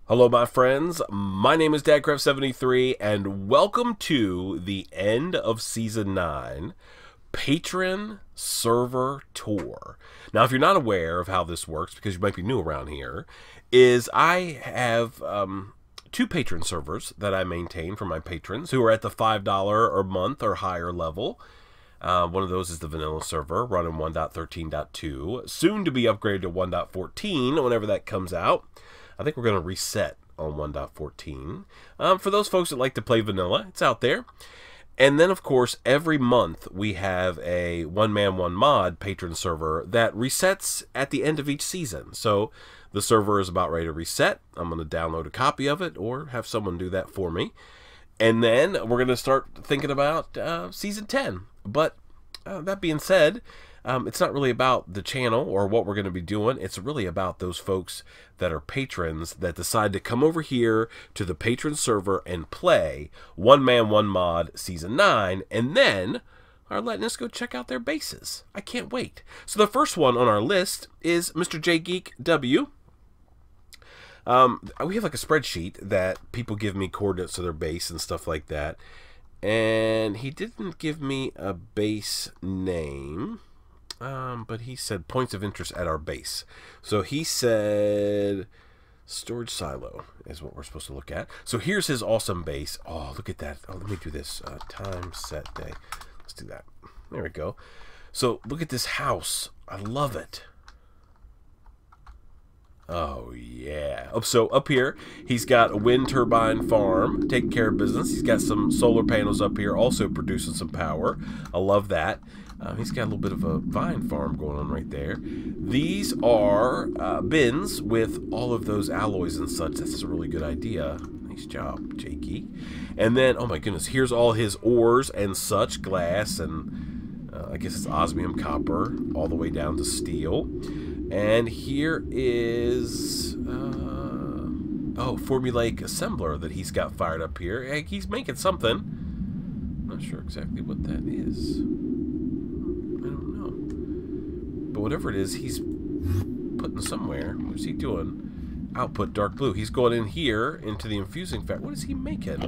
Hello, my friends. My name is DadCraft73, and welcome to the end of Season 9 Patron Server Tour. Now, if you're not aware of how this works, because you might be new around here, is I have two patron servers that I maintain for my patrons who are at the $5 a month or higher level. One of those is the vanilla server, running 1.13.2, soon to be upgraded to 1.14 whenever that comes out. I think we're going to reset on 1.14. For those folks that like to play vanilla, it's out there. And then, of course, every month we have a one-man, one-mod patron server that resets at the end of each season. So the server is about ready to reset. I'm going to download a copy of it or have someone do that for me. And then we're going to start thinking about Season 10. But that being said, it's not really about the channel or what we're going to be doing. It's really about those folks that are patrons that decide to come over here to the patron server and play One Man, One Mod Season 9, and then are letting us go check out their bases. I can't wait. So the first one on our list is Mr. J Geek W. We have like a spreadsheet that people give me coordinates of their base and stuff like that. And he didn't give me a base name. But he said points of interest at our base. So he said storage silo is what we're supposed to look at. So here's his awesome base. Oh, look at that. Oh, let me do this. Time, set, day. Let's do that. There we go. So look at this house. I love it. Oh, yeah. So up here, he's got a wind turbine farm, taking care of business. He's got some solar panels up here, also producing some power. I love that. He's got a little bit of a vine farm going on right there. These are bins with all of those alloys and such. That's a really good idea. Nice job, Jakey. And then, oh my goodness, here's all his ores and such, glass and I guess it's osmium copper, all the way down to steel. And here is, formulaic assembler that he's got fired up here. Hey, he's making something. I'm not sure exactly what that is. I don't know. But whatever it is, he's putting somewhere. What's he doing? Output dark blue. He's going in here into the infusing fat. What is he making?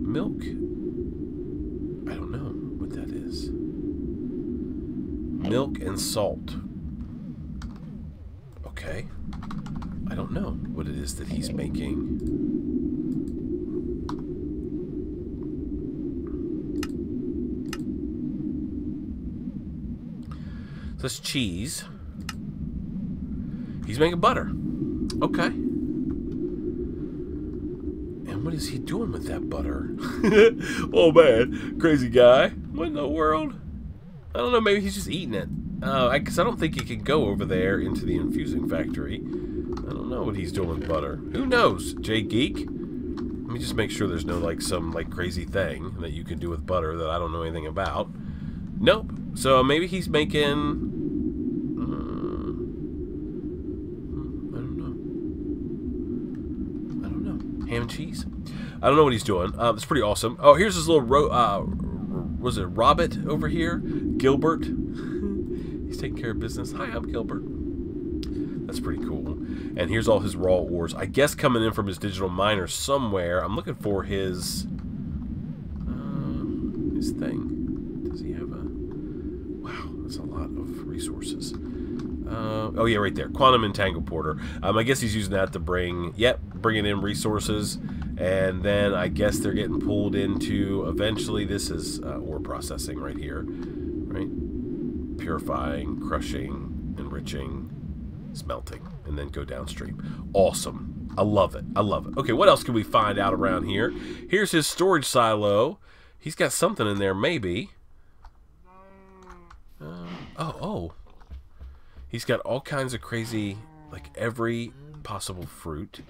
Milk? I don't know what that is. Milk and salt. Okay. I don't know what it is that he's making. So that's cheese. He's making butter. Okay. And what is he doing with that butter? Oh man, crazy guy. What in the world? I don't know, maybe he's just eating it. Because I don't think he can go over there into the infusing factory. I don't know what he's doing with butter. Who knows, J Geek? Let me just make sure there's no, like, some, like, crazy thing that you can do with butter that I don't know anything about. Nope. So maybe he's making... I don't know. Ham and cheese? I don't know what he's doing. It's pretty awesome. Oh, here's his little... was it Robert over here? Gilbert? He's taking care of business. Hi, I'm Gilbert. That's pretty cool. And here's all his raw ores. I guess coming in from his digital miner somewhere. I'm looking for his thing. Does he have a... Wow, that's a lot of resources. Oh yeah, right there. Quantum Entangle Porter. I guess he's using that to bring... Yep, bringing in resources. And then I guess they're getting pulled into, eventually, this is ore processing right here, right? Purifying, crushing, enriching, smelting, and then go downstream. Awesome. I love it. I love it. Okay, what else can we find out around here? Here's his storage silo. He's got something in there, maybe. Oh. He's got all kinds of crazy, like every possible fruit.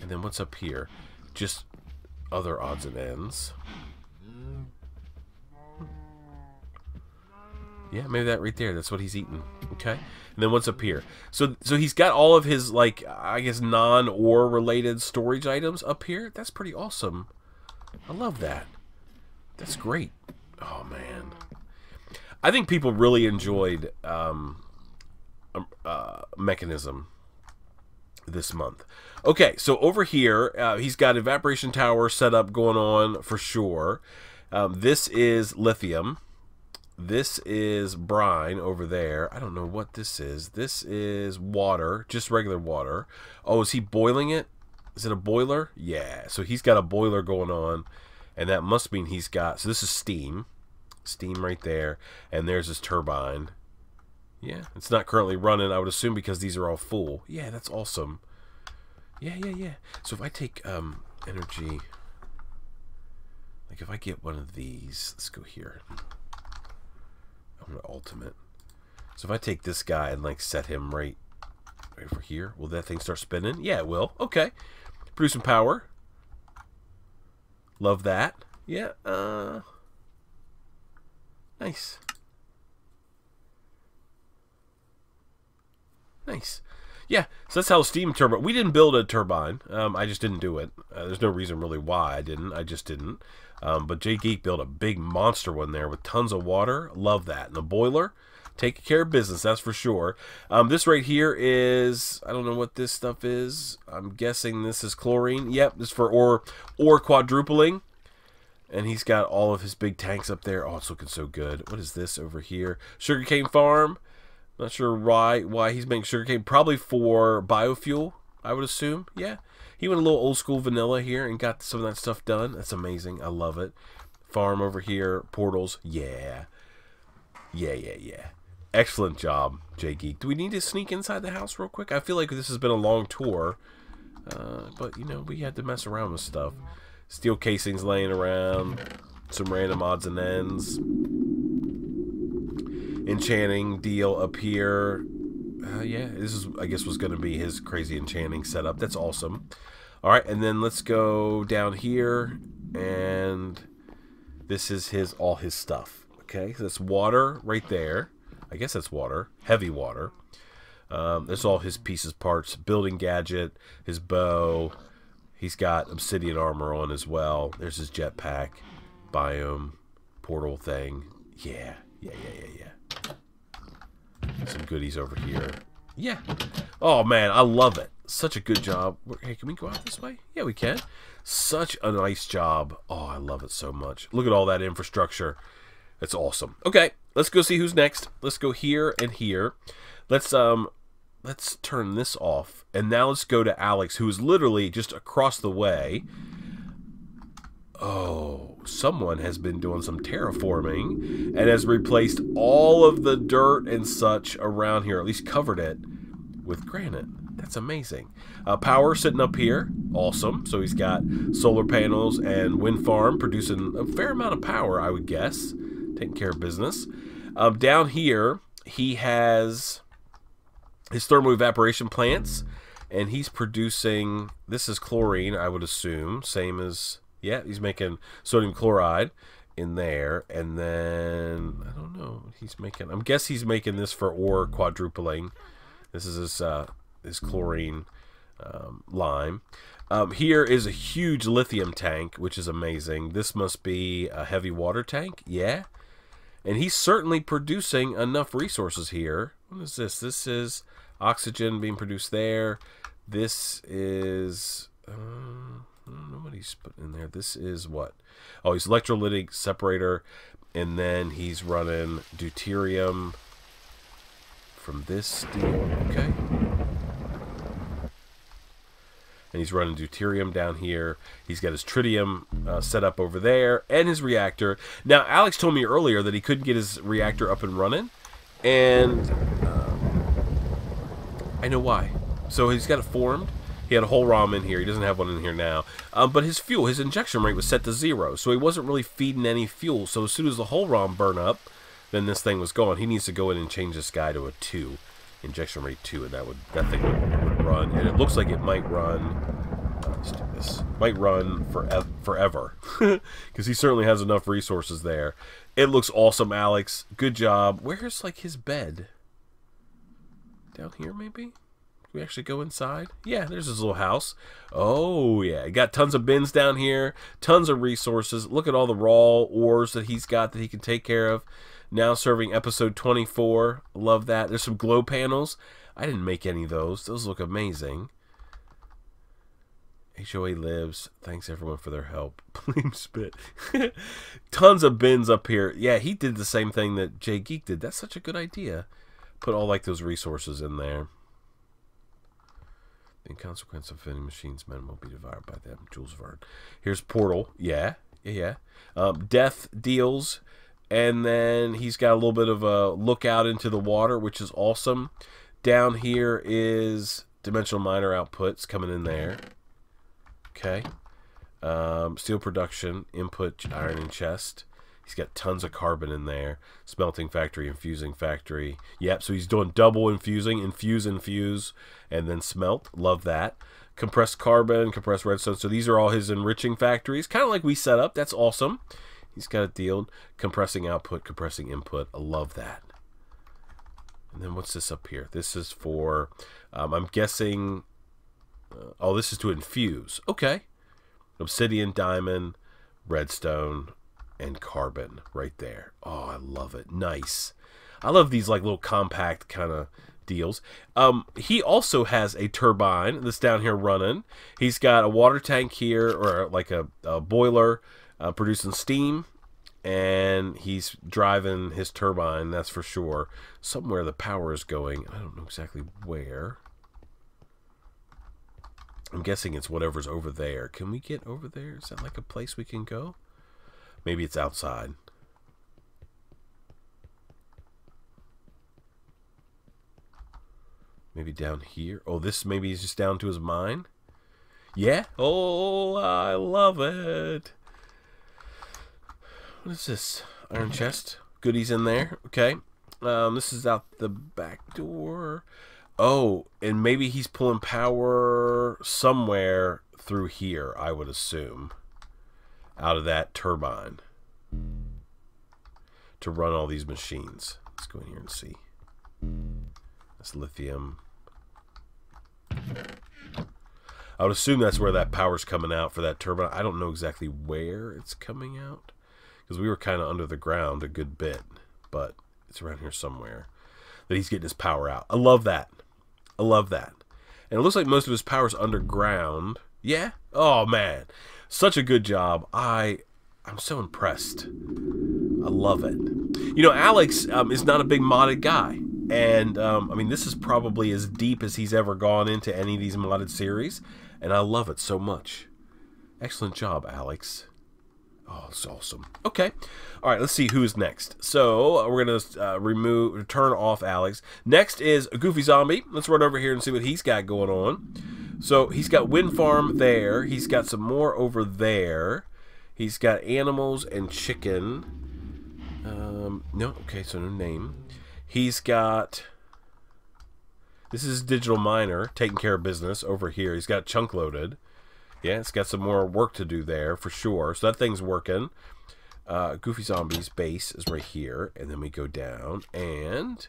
And then what's up here? Just other odds and ends. Yeah, maybe that right there. That's what he's eating. Okay. And then what's up here? So he's got all of his, like, I guess non-ore related storage items up here. That's pretty awesome. I love that. That's great. Oh man. I think people really enjoyed Mekanism. this month. Okay, so over here, he's got evaporation tower set up going on for sure. This is lithium. This is brine over there. I don't know what this is. This is water, just regular water. Oh, is he boiling it? Is it a boiler? Yeah, so he's got a boiler going on, and that must mean he's got, so this is steam. Steam right there, and there's his turbine. Yeah, it's not currently running, I would assume, because these are all full. Yeah, that's awesome. Yeah. So if I take energy, like if I get one of these, let's go here. I'm going to ultimate. So if I take this guy and like set him right over here, will that thing start spinning? Yeah, it will. Okay. Producing power. Love that. Yeah. Nice. Nice. Yeah, so that's how steam turbine. We didn't build a turbine. I just didn't do it. There's no reason really why I didn't. I just didn't. But JGeek built a big monster one there with tons of water. Love that. And the boiler, taking care of business, that's for sure. This right here is, I don't know what this stuff is. I'm guessing this is chlorine. Yep, this is for ore quadrupling. And he's got all of his big tanks up there. Oh, it's looking so good. What is this over here? Sugarcane farm. Not sure why he's making sugarcane. Probably for biofuel, I would assume. Yeah. He went a little old school vanilla here and got some of that stuff done. That's amazing. I love it. Farm over here. Portals. Yeah. Yeah. Excellent job, JGeek. Do we need to sneak inside the house real quick? I feel like this has been a long tour. But, you know, we had to mess around with stuff. Steel casings laying around. Some random odds and ends. Enchanting deal up here. Yeah, this is, I guess, was going to be his crazy enchanting setup. That's awesome. All right, and then let's go down here, and this is all his stuff. Okay, so that's water right there. I guess that's water, heavy water. That's all his pieces, parts, building gadget, his bow. He's got obsidian armor on as well. There's his jetpack, biome, portal thing. Yeah. Some goodies over here. Yeah. Oh, man, I love it. Such a good job. Hey, can we go out this way? Yeah, we can. Such a nice job. Oh, I love it so much. Look at all that infrastructure. It's awesome. Okay, let's go see who's next. Let's go here and here. Let's turn this off. And now let's go to Alex, who is literally just across the way. Oh, someone has been doing some terraforming and has replaced all of the dirt and such around here, at least covered it with granite. That's amazing. Power sitting up here. Awesome. So he's got solar panels and wind farm producing a fair amount of power, I would guess. Taking care of business. Down here, he has his thermal evaporation plants, and he's producing, this is chlorine, I would assume, same as... Yeah, he's making sodium chloride in there, and then I don't know what he's making. I guess he's making this for ore quadrupling. This is his chlorine lime. Here is a huge lithium tank, which is amazing. This must be a heavy water tank. Yeah, and he's certainly producing enough resources here. What is this? This is oxygen being produced there. This is... I don't know what he's putting in there. This is what? Oh, he's electrolytic separator, and then he's running deuterium from this steel. Okay. And he's running deuterium down here. He's got his tritium set up over there, and his reactor. Now, Alex told me earlier that he couldn't get his reactor up and running, and I know why. So he's got it formed. He had a whole ROM in here. He doesn't have one in here now. But his fuel, his injection rate was set to 0. So he wasn't really feeding any fuel. So as soon as the whole ROM burned up, then this thing was gone. He needs to go in and change this guy to a 2. Injection rate 2. And that thing would run. And it looks like it might run... let's do this. Might run forever. Because he certainly has enough resources there. It looks awesome, Alex. Good job. Where's, like, his bed? Down here, maybe? We actually go inside? Yeah, there's his little house. Oh, yeah. He got tons of bins down here. Tons of resources. Look at all the raw ores that he's got that he can take care of. Now serving episode 24. Love that. There's some glow panels. I didn't make any of those. Those look amazing. HOA lives. Thanks everyone for their help. Blame spit. Tons of bins up here. Yeah, he did the same thing that Jay Geek did. That's such a good idea. Put all like those resources in there. In consequence of any machines, men will be devoured by them. Jules Verne. Here's Portal. Yeah. Death deals. And then he's got a little bit of a look out into the water, which is awesome. Down here is Dimensional Miner outputs coming in there. Okay. Steel production, input, iron and chest. He's got tons of carbon in there. Smelting factory, infusing factory. Yep, so he's doing double infusing. Infuse, and then smelt. Love that. Compressed carbon, compressed redstone. So these are all his enriching factories. Kind of like we set up. That's awesome. He's got a deal. Compressing output, compressing input. I love that. And then what's this up here? This is for, I'm guessing, oh, this is to infuse. Okay. Obsidian, diamond, redstone, and carbon right there. Oh, I love it. Nice. I love these like little compact kind of deals. He also has a turbine that's down here running. He's got a water tank here, or like a boiler producing steam, and he's driving his turbine, that's for sure. Somewhere the power is going. I don't know exactly where. I'm guessing it's whatever's over there. Can we get over there? Is that like a place we can go? Maybe it's outside. Maybe down here. Oh, this maybe is just down to his mine. Yeah. Oh, I love it. What is this? Iron chest. Goodies in there. Okay. This is out the back door. Oh, and maybe he's pulling power somewhere through here, I would assume. Out of that turbine. To run all these machines. Let's go in here and see. That's lithium. I would assume that's where that power's coming out for that turbine. I don't know exactly where it's coming out, because we were kind of under the ground a good bit, but it's around here somewhere that he's getting his power out. I love that. I love that. And it looks like most of his power's underground. Yeah? Oh, man. Such a good job. I'm so impressed. I love it. You know, Alex is not a big modded guy. And, I mean, this is probably as deep as he's ever gone into any of these modded series. And I love it so much. Excellent job, Alex. Oh, it's awesome. Okay. All right, let's see who's next. So, we're going to turn off Alex. Next is a Goofy Zombie. Let's run over here and see what he's got going on. So, he's got wind farm there. He's got some more over there. He's got animals and chicken. No, okay, so no name. He's got... This is Digital Miner taking care of business over here. He's got chunk loaded. Yeah, it's got some more work to do there for sure. So that thing's working. Goofy Zombie's base is right here. And then we go down and...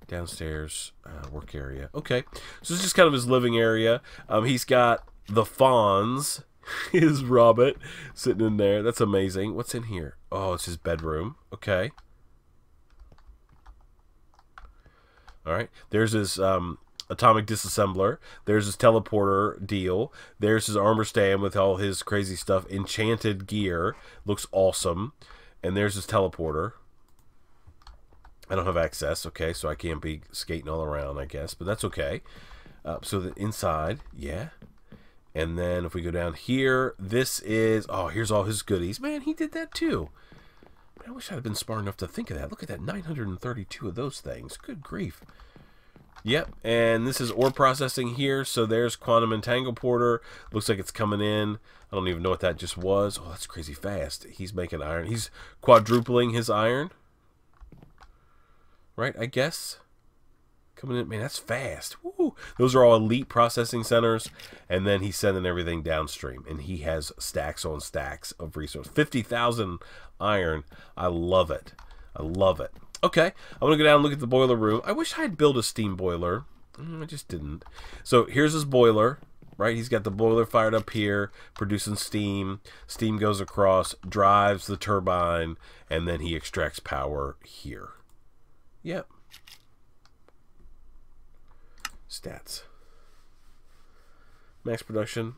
Downstairs work area. Okay, so this is just kind of his living area. He's got the Fonz, his Robert, sitting in there. That's amazing. What's in here? Oh, it's his bedroom. Okay. All right. There's his atomic disassembler. There's his teleporter deal. There's his armor stand with all his crazy stuff. Enchanted gear. Looks awesome. And there's his teleporter. I don't have access, okay, so I can't be skating all around, I guess, but that's okay. So the inside, yeah. And then if we go down here, this is, oh, here's all his goodies. Man, he did that too. Man, I wish I'd have been smart enough to think of that. Look at that, 932 of those things. Good grief. Yep, and this is ore processing here, so there's quantum entangle porter. Looks like it's coming in. I don't even know what that just was. Oh, that's crazy fast. He's making iron. He's quadrupling his iron. Right, I guess. Coming in, man, that's fast. Woo. Those are all elite processing centers, and then he's sending everything downstream, and he has stacks on stacks of resources. 50,000 iron. I love it. I love it. Okay, I'm going to go down and look at the boiler room. I wish I had built a steam boiler. I just didn't. So here's his boiler, right? He's got the boiler fired up here, producing steam. Steam goes across, drives the turbine, and then he extracts power here. Yep. Stats. Max production,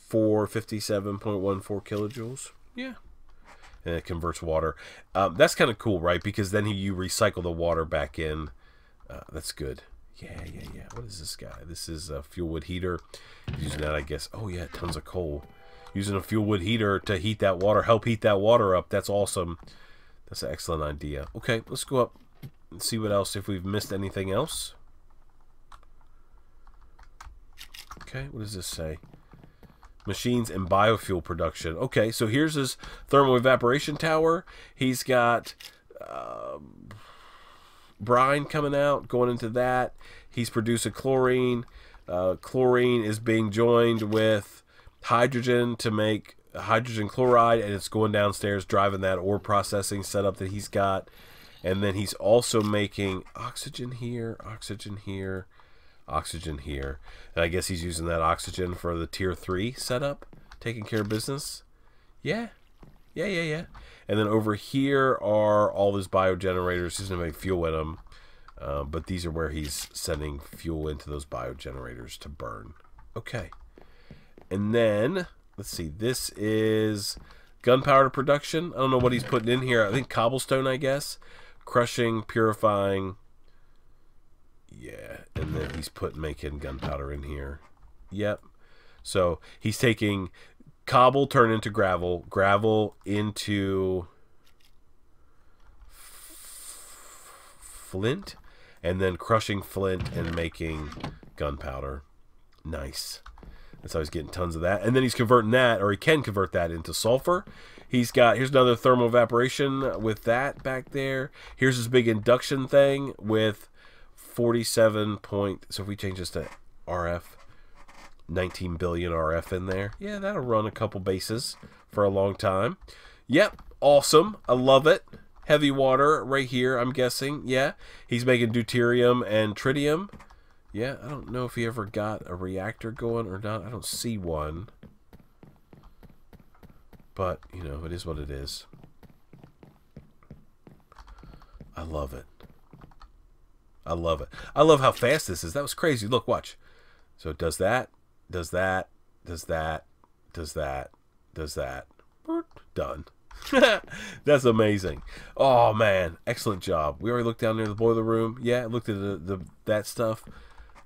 457.14 kilojoules. Yeah. And it converts water. That's kind of cool, right? Because then you recycle the water back in. That's good. Yeah. What is this guy? This is a fuel wood heater. Using that, I guess. Oh, yeah, tons of coal. Using a fuel wood heater to heat that water, help heat that water up. That's awesome. That's an excellent idea. Okay, let's go up and see what else, if we've missed anything else. Okay, what does this say? Machines and biofuel production. Okay, so here's his thermal evaporation tower. He's got brine coming out, going into that. He's producing chlorine. Chlorine is being joined with hydrogen to make hydrogen chloride, and it's going downstairs, driving that ore processing setup that he's got. And then he's also making oxygen here, oxygen here, oxygen here. And I guess he's using that oxygen for the tier 3 setup, taking care of business. Yeah. And then over here are all his biogenerators. He's going to make fuel in them. But these are where he's sending fuel into those biogenerators to burn. Okay. And then, let's see, this is gunpowder production. I don't know what he's putting in here. I think cobblestone, I guess. Crushing, purifying. Yeah, and then he's making gunpowder in here. Yep. So he's taking cobble, turn into gravel, gravel into flint, and then crushing flint and making gunpowder. Nice. That's how he's getting tons of that. And then he's converting that, or he can convert that into sulfur. He's got, here's another thermal evaporation with that back there. Here's his big induction thing with 47 point, so if we change this to RF, 19 billion RF in there. Yeah, that'll run a couple bases for a long time. Yep, awesome. I love it. Heavy water right here, I'm guessing. Yeah, he's making deuterium and tritium. Yeah, I don't know if he ever got a reactor going or not. I don't see one. But, you know, it is what it is. I love it. I love it. I love how fast this is. That was crazy. Look, watch. So it does that, does that, does that, does that, does that. Done. That's amazing. Oh, man. Excellent job. We already looked down there in the boiler room. Yeah, looked at that stuff.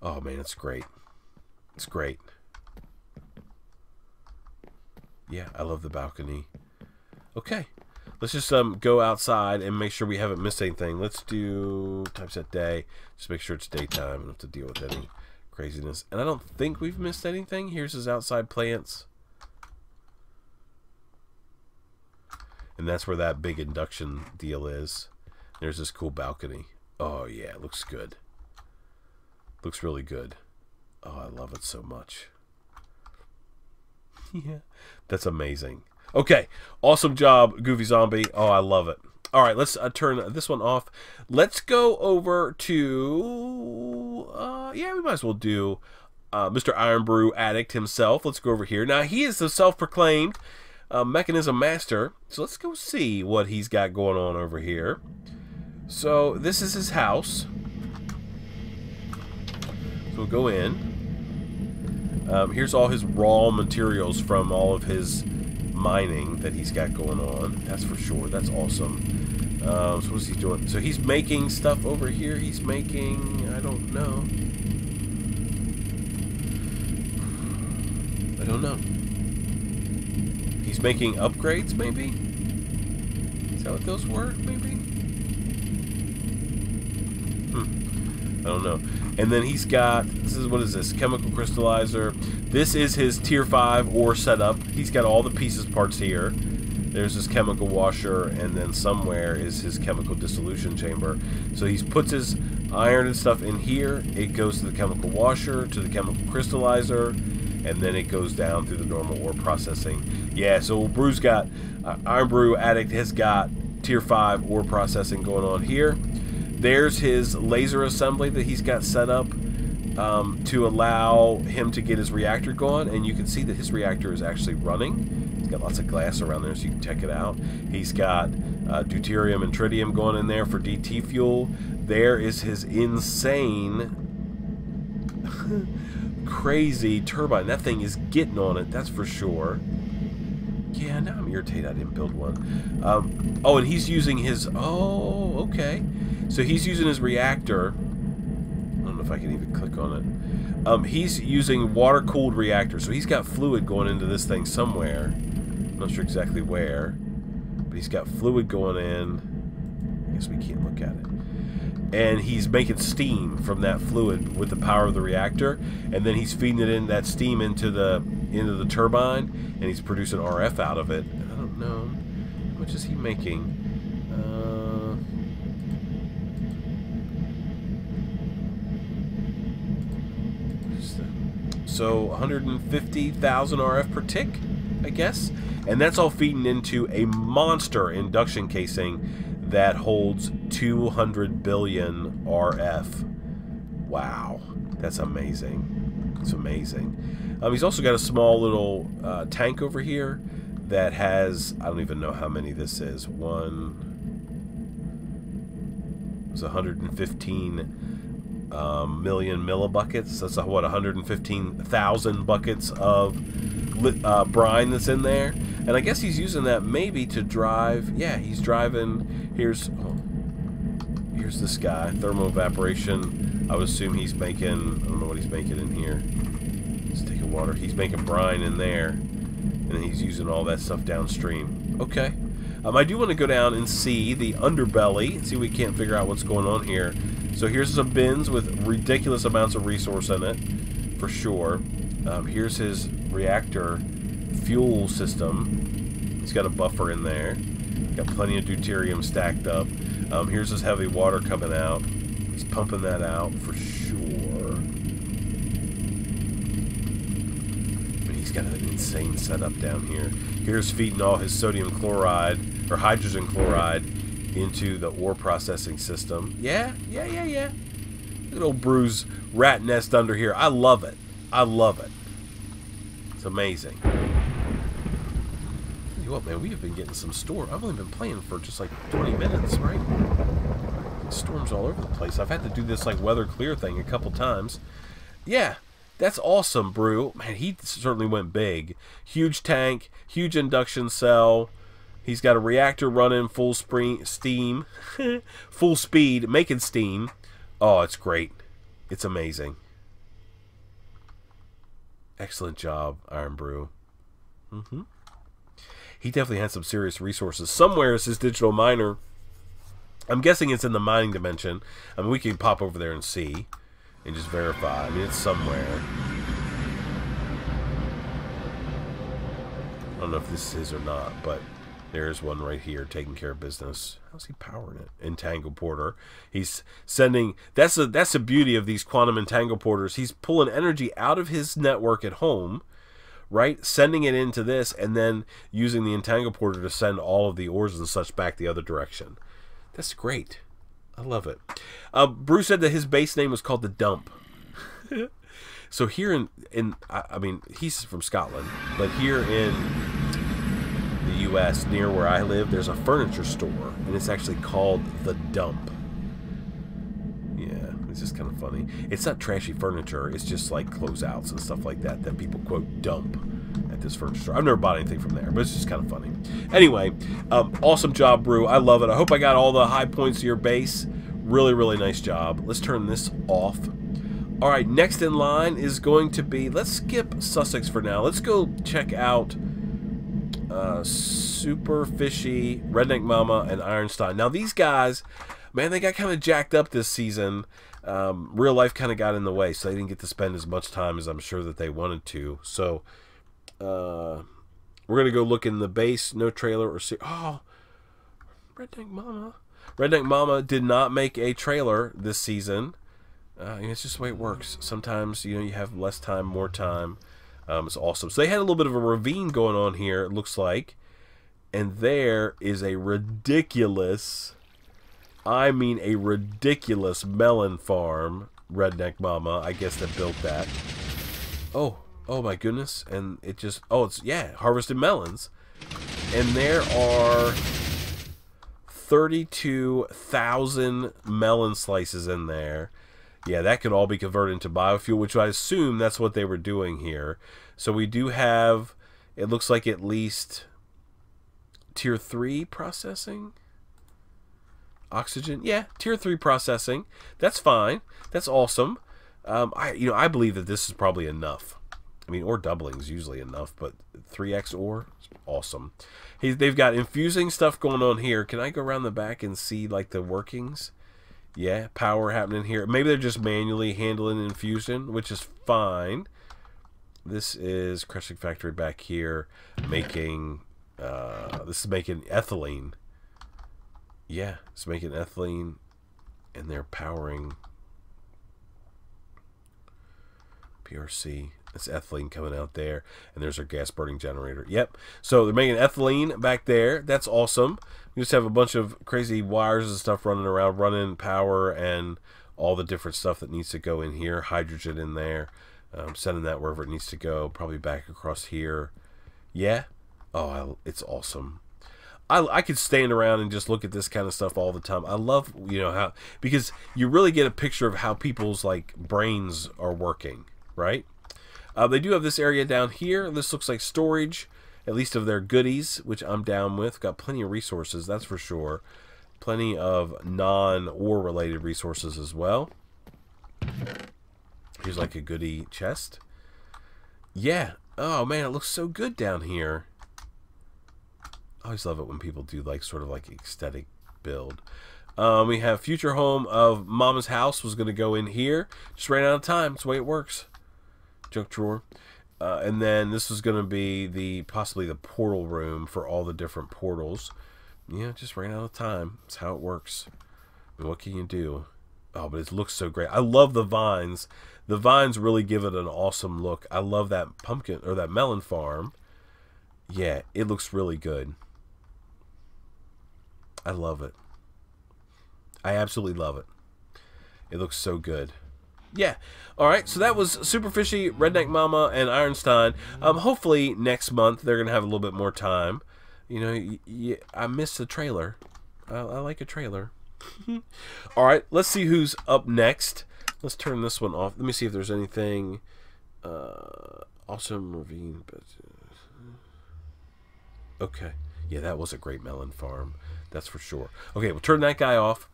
Oh, man, it's great. It's great. Yeah, I love the balcony. Okay. Let's just go outside and make sure we haven't missed anything. Let's do typeset day. Just make sure it's daytime. I don't have to deal with any craziness. And I don't think we've missed anything. Here's his outside plants. And that's where that big induction deal is. There's this cool balcony. Oh, yeah, it looks good. Looks really good. Oh, I love it so much. Yeah, that's amazing. Okay, awesome job, Goofy Zombie. Oh, I love it. All right, let's turn this one off. Let's go over to, yeah, we might as well do Mr. Iron Brew Addict himself. Let's go over here. Now, he is the self-proclaimed Mekanism Master, so let's go see what he's got going on over here. So, this is his house. So we'll go in. Here's all his raw materials from all of his mining that he's got going on. That's for sure. That's awesome. So what's he doing? So he's making stuff over here. He's making, I don't know. I don't know. He's making upgrades, maybe? Is that what those were, maybe? I don't know. And then he's got, what is this? Chemical crystallizer. This is his tier 5 ore setup. He's got all the pieces parts here. There's his chemical washer, and then somewhere is his chemical dissolution chamber. So he puts his iron and stuff in here. It goes to the chemical washer, to the chemical crystallizer, and then it goes down through the normal ore processing. Yeah, so Brew's got, Iron Brew Addict has got tier 5 ore processing going on here. There's his laser assembly that he's got set up to allow him to get his reactor going, and you can see that his reactor is actually running. He's got lots of glass around there so you can check it out. He's got deuterium and tritium going in there for DT fuel. There is his insane crazy turbine. That thing is getting on it, that's for sure. Yeah, now I'm irritated I didn't build one. Oh, and he's using his... Oh, okay. So he's using his reactor. I don't know if I can even click on it. He's using water-cooled reactor. So he's got fluid going into this thing somewhere. I'm not sure exactly where. But he's got fluid going in. I guess we can't look at it. And he's making steam from that fluid with the power of the reactor. And then he's feeding it in that steam into the turbine. And he's producing RF out of it. I don't know. How much is he making? So 150,000 RF per tick, I guess. And that's all feeding into a monster induction casing that holds 200 billion RF. Wow. That's amazing. It's amazing. He's also got a small little tank over here that has, I don't even know how many this is. It's 115 million millibuckets. That's what, 115,000 buckets of brine that's in there. And I guess he's using that maybe to drive. Yeah, he's driving. Here's this guy, thermal evaporation. I would assume he's making, I don't know what he's making in here. Let's take a water. He's making brine in there, and then he's using all that stuff downstream. Okay. I do want to go down and see the underbelly, see if we can't figure out what's going on here. So here's some bins with ridiculous amounts of resource in it, for sure. Here's his reactor fuel system. He's got a buffer in there. Got plenty of deuterium stacked up. Here's his heavy water coming out. He's pumping that out for sure. But he's got an insane setup down here. Here's feeding all his sodium chloride, or hydrogen chloride, into the ore processing system. Yeah. Look at old Brew's rat nest under here. I love it. I love it. It's amazing. Tell you what, man, we have been getting some storm. I've only been playing for just like 20 minutes, right? Storms all over the place. I've had to do this like weather clear thing a couple times. Yeah, that's awesome, Brew. Man, he certainly went big. Huge tank, huge induction cell. He's got a reactor running full steam, full speed, making steam. Oh, it's great. It's amazing. Excellent job, Iron Brew. He definitely had some serious resources. Somewhere is his digital miner. I'm guessing it's in the mining dimension. I mean, we can pop over there and see and just verify. I mean, it's somewhere. I don't know if this is or not, but there's one right here taking care of business. How's he powering it? Entangle porter. He's sending... That's the beauty of these quantum entangle porters. He's pulling energy out of his network at home, right? Sending it into this, and then using the entangle porter to send all of the ores and such back the other direction. That's great. I love it. Bruce said that his base name was called the Dump. So here I mean, he's from Scotland, but here in the U.S., near where I live, there's a furniture store, and it's actually called the Dump. Yeah, it's just kind of funny. It's not trashy furniture. It's just like closeouts and stuff like that that people quote dump at this furniture store. I've never bought anything from there, but it's just kind of funny. Anyway, awesome job, Brew. I love it. I hope I got all the high points of your base. Really, really nice job. Let's turn this off. All right, next in line is going to be, let's skip Sussex for now. Let's go check out Super Fishy, Redneck Mama, and Ironstein. Now these guys, man, they got kind of jacked up this season. Real life kind of got in the way, so they didn't get to spend as much time as I'm sure that they wanted to. So we're gonna go look in the base. No trailer or see. Oh, Redneck Mama. Redneck Mama did not make a trailer this season. It's just the way it works. Sometimes you have less time, more time. It's awesome. So they had a little bit of a ravine going on here, it looks like. And there is a ridiculous, I mean a ridiculous melon farm, Redneck Mama, I guess, that built that. Oh my goodness. And it just, it's, yeah, harvested melons. And there are 32,000 melon slices in there. Yeah, that could all be converted into biofuel, which I assume that's what they were doing here. So we do have, it looks like at least tier 3 processing. Oxygen, yeah, tier 3 processing. That's fine. That's awesome. I believe that this is probably enough. I mean, ore doubling is usually enough, but 3x ore is awesome. They've got infusing stuff going on here. Can I go around the back and see like the workings? Yeah, power happening here. Maybe they're just manually handling infusion, which is fine. This is crushing factory back here, making. This is making ethylene. Yeah, it's making ethylene, and they're powering PRC. It's ethylene coming out there, and there's our gas burning generator. Yep. So they're making ethylene back there. That's awesome. We just have a bunch of crazy wires and stuff running around, running power and all the different stuff that needs to go in here. Hydrogen in there. Sending that wherever it needs to go. Probably back across here. Yeah. Oh, it's awesome. I could stand around and just look at this kind of stuff all the time. I love, how, because you really get a picture of how people's like brains are working, right? They do have this area down here. This looks like storage, at least of their goodies, which I'm down with. Got plenty of resources, that's for sure. Plenty of non-ore related resources as well. Here's like a goodie chest. Yeah. Oh man, it looks so good down here. I always love it when people do like sort of like aesthetic build. We have future home of Mama's house was going to go in here. Just ran out of time. That's the way it works. Junk drawer. And then this is going to be possibly the portal room for all the different portals. Yeah, just ran out of time. That's how it works. I mean, what can you do? Oh, but it looks so great. I love the vines. The vines really give it an awesome look. I love that pumpkin or that melon farm. Yeah, it looks really good. I love it. I absolutely love it. It looks so good. Yeah. All right. So that was Super Fishy, Redneck Mama, and Ironstein. Hopefully next month they're gonna have a little bit more time. I missed the trailer. I like a trailer. All right. Let's see who's up next. Let's turn this one off. Let me see if there's anything. Awesome ravine. Okay. Yeah, that was a great melon farm. That's for sure. Okay, we'll turn that guy off.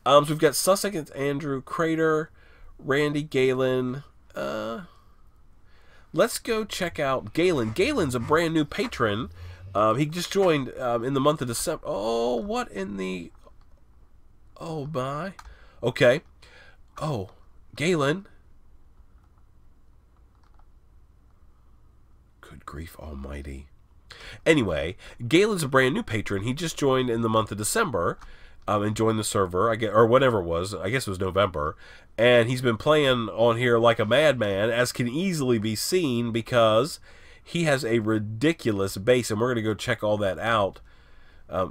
So we've got Sussex, Andrew, Crater, Randy, Galen. Let's go check out Galen. Galen's a brand new patron. He just joined in the month of December. Oh, what in the... Oh, my. Okay. Oh, Galen. Good grief almighty. Anyway, Galen's a brand new patron. He just joined in the month of December and joined the server, or whatever it was. I guess it was November. And he's been playing on here like a madman, as can easily be seen, because he has a ridiculous base. And we're going to go check all that out.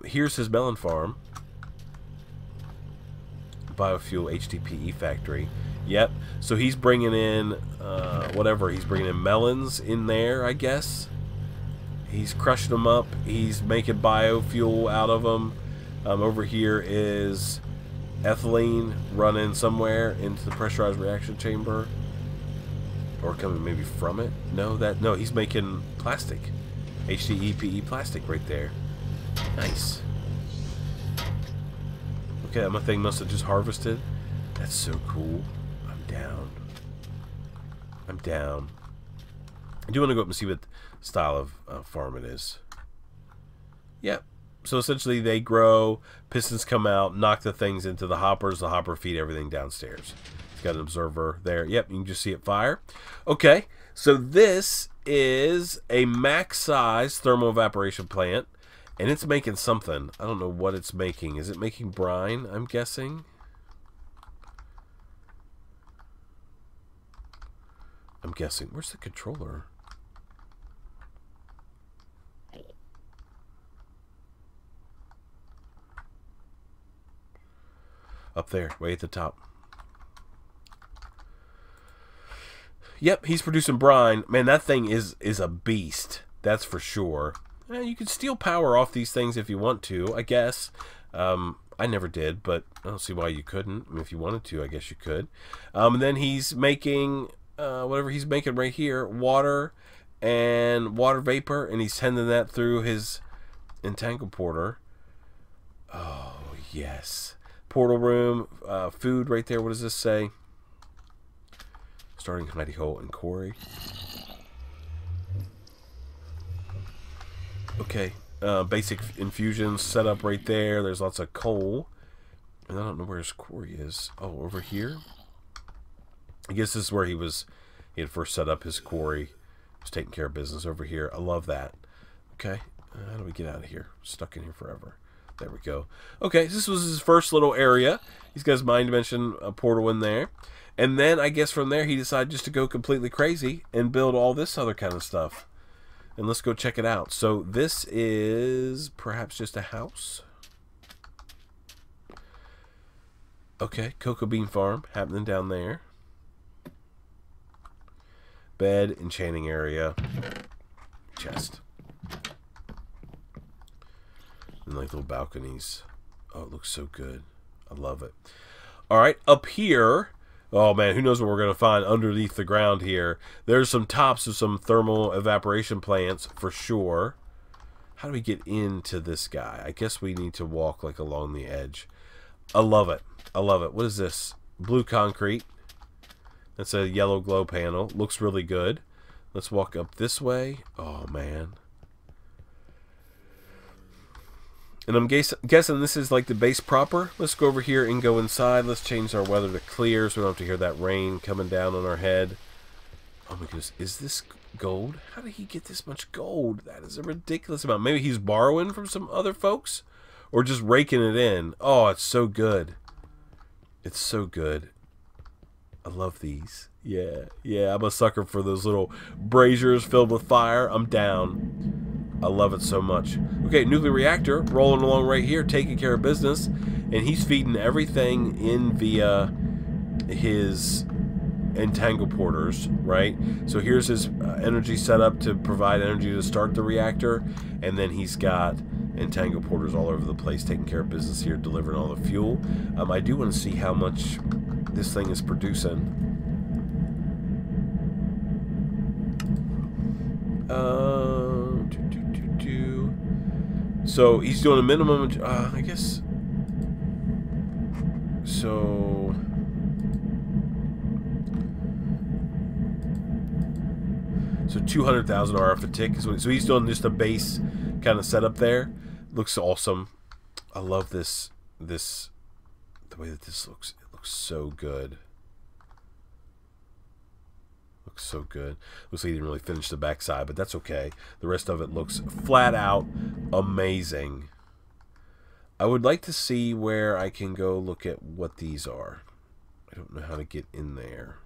Here's his melon farm. Biofuel HDPE factory. Yep. So he's bringing in, whatever. He's bringing in melons in there, I guess. He's crushing them up. He's making biofuel out of them. Over here is ethylene running somewhere into the pressurized reaction chamber, or coming maybe from it. No, he's making plastic, HDPE plastic right there. Nice. Okay, that thing must have just harvested. That's so cool. I'm down. I'm down. I do want to go up and see what style of farm it is. Yep. So essentially they grow, pistons come out, knock the things into the hoppers, the hopper feed everything downstairs. It's got an observer there. Yep, you can just see it fire. Okay, so this is a max size thermal evaporation plant, and it's making something. I don't know what it's making. Is it making brine, I'm guessing? I'm guessing. Where's the controller? Up there, way at the top. Yep, he's producing brine. Man, that thing is a beast. That's for sure. You can steal power off these things if you want to, I guess. I I never did, but I don't see why you couldn't. I mean, if you wanted to, I guess you could. And then he's making whatever he's making right here, water and water vapor, and he's sending that through his entangle porter. Oh, yes. Portal room, food right there. What does this say? Starting Mighty Hole and Quarry. Okay. Basic infusions set up right there. There's lots of coal. And I don't know where his quarry is. Oh, over here? I guess this is where he had first set up his quarry. He was taking care of business over here. I love that. Okay. How do we get out of here? Stuck in here forever. There we go. Okay, so this was his first little area. He's got his mind dimension portal in there. And then I guess from there he decided just to go completely crazy and build all this other kind of stuff. And let's go check it out. So this is perhaps just a house. Okay, cocoa bean farm happening down there. Bed, enchanting area, chest. And like little balconies. Oh, it looks so good. I love it. All right, up here. Oh man, who knows what we're going to find underneath the ground here. There's some tops of some thermal evaporation plants for sure. How do we get into this guy? I guess we need to walk like along the edge. I love it. I love it. What is this? Blue concrete. That's a yellow glow panel. Looks really good. Let's walk up this way. Oh man. And I'm guessing this is like the base proper. Let's go over here and go inside. Let's change our weather to clear so we don't have to hear that rain coming down on our head. Oh my goodness. Is this gold? How did he get this much gold? That is a ridiculous amount. Maybe he's borrowing from some other folks? Or just raking it in. Oh, it's so good. It's so good. I love these. Yeah. Yeah, I'm a sucker for those little braziers filled with fire. I'm down. I love it so much. Okay, nuclear reactor rolling along right here, taking care of business, and he's feeding everything in via his entangle porters, right? So here's his energy setup to provide energy to start the reactor, and then he's got entangle porters all over the place, taking care of business here, delivering all the fuel. I do want to see how much this thing is producing. So he's doing a minimum, I guess. So 200,000 RF a tick. So he's doing just a base kind of setup there. Looks awesome. I love this. The way that this looks. It looks so good. Looks so good. Looks like he didn't really finish the backside, but that's okay. The rest of it looks flat out amazing. I would like to see where I can go look at what these are. I don't know how to get in there.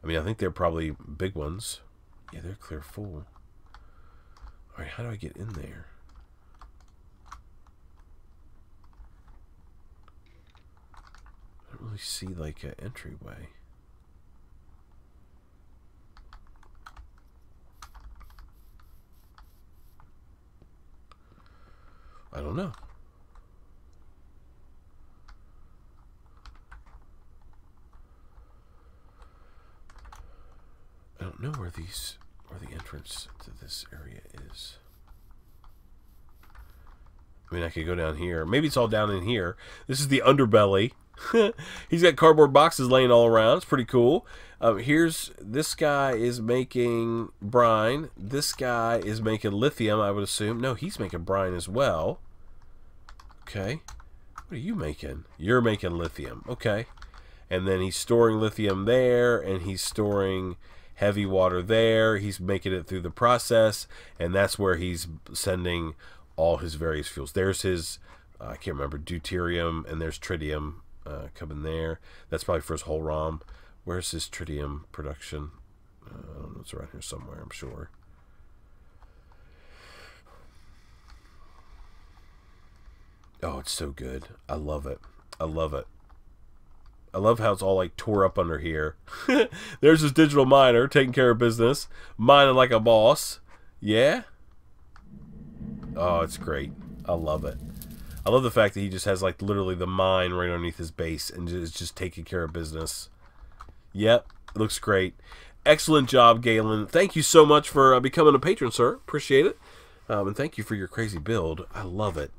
I mean, I think they're probably big ones. Yeah, they're clear full. All right, how do I get in there? I don't really see like an entryway. I don't know. I don't know where the entrance to this area is. I mean, I could go down here. Maybe it's all down in here. This is the underbelly. He's got cardboard boxes laying all around. It's pretty cool. Here's this guy is making brine. This guy is making lithium, I would assume. No, he's making brine as well. Okay. What are you making? You're making lithium. Okay. And then he's storing lithium there, and he's storing heavy water there. He's making it through the process, and that's where he's sending all his various fuels. There's his, I can't remember, deuterium, and there's tritium coming there. That's probably for his whole ROM. Where's his tritium production? I don't know, it's around here somewhere, I'm sure. Oh, it's so good. I love it. I love it. I love how it's all like tore up under here. There's this digital miner taking care of business, mining like a boss. Yeah? Oh, it's great. I love it. I love the fact that he just has, like, literally the mine right underneath his base and is just taking care of business. Yep, it looks great. Excellent job, Galen. Thank you so much for becoming a patron, sir. Appreciate it. And thank you for your crazy build. I love it.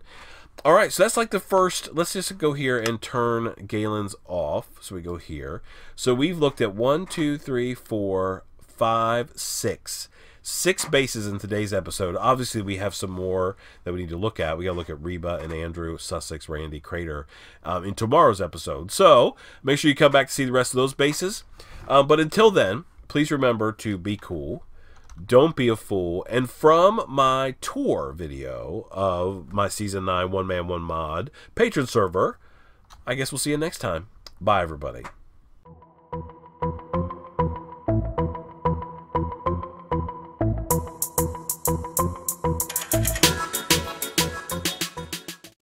All right, so that's like the first. Let's just go here and turn Galen's off. So we go here. So we've looked at 1, 2, 3, 4, 5, 6. 6 bases in today's episode. Obviously, we have some more that we need to look at. We got to look at Reba and Andrew, Sussex, Randy, Crater in tomorrow's episode. So make sure you come back to see the rest of those bases. But until then, please remember to be cool. Don't be a fool. And from my tour video of my Season 9 One Man, One Mod patron server, I guess we'll see you next time. Bye, everybody.